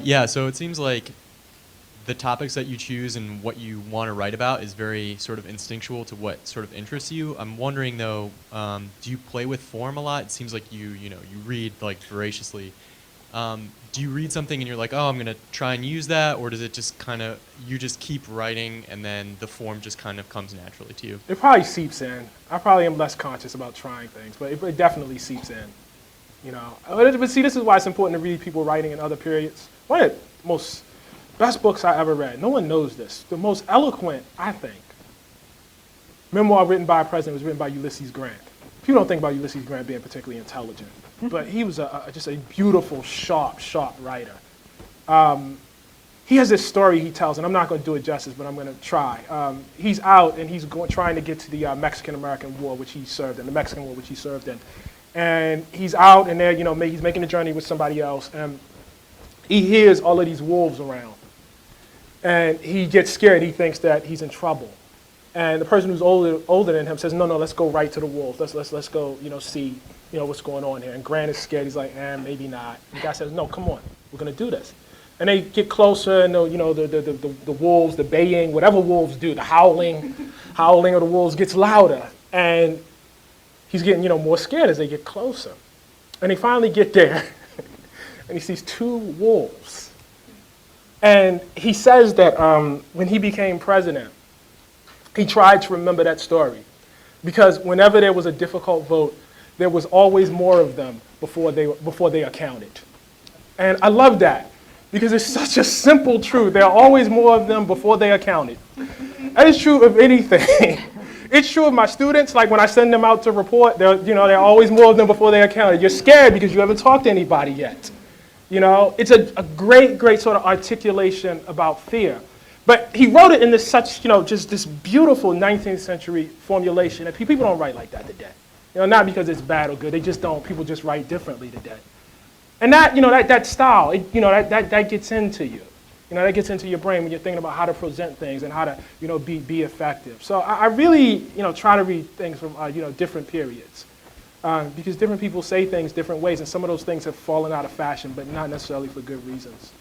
Yeah, so it seems like the topics that you choose and what you want to write about is very sort of instinctual to what sort of interests you. I'm wondering though, do you play with form a lot? It seems like you read like voraciously. Do you read something and you're like, oh, I'm gonna try and use that, or does it just kind of you just keep writing and then the form just kind of comes naturally to you? It probably seeps in. I probably am less conscious about trying things, but it definitely seeps in. You know, but see, this is why it's important to read people writing in other periods. One of the most best books I ever read. No one knows this. The most eloquent, I think, memoir written by a president was written by Ulysses Grant. People don't think about Ulysses Grant being particularly intelligent, but he was just a beautiful, sharp writer. He has this story he tells, and I'm not going to do it justice, but I'm going to try. He's out and he's trying to get to the Mexican-American War, which he served in, the Mexican War, which he served in. And he's out and there, he's making a journey with somebody else, and he hears all of these wolves around. And he gets scared. He thinks that he's in trouble. And the person who's older than him says, no, let's go right to the wolves. Let's go, see, what's going on here. And Grant is scared. He's like, maybe not. And the guy says, no, come on, we're going to do this. And they get closer, and the wolves, the baying, whatever wolves do, the howling of the wolves gets louder. And he's getting, more scared as they get closer. And they finally get there, and he sees two wolves. And he says that when he became president, he tried to remember that story. Because whenever there was a difficult vote, there was always more of them before they are counted. And I love that, because it's such a simple truth. There are always more of them before they are counted. That is true of anything. It's true of my students. Like when I send them out to report, there are always more of them before they are counted. You're scared because you haven't talked to anybody yet. It's a great sort of articulation about fear. But he wrote it in just this beautiful 19th century formulation. And people don't write like that today. Not because it's bad or good. They just don't. People just write differently today. And that, that style, that gets into you. That gets into your brain when you're thinking about how to present things and how to, be effective. So I really, try to read things from, different periods. Because different people say things different ways, and some of those things have fallen out of fashion, but not necessarily for good reasons.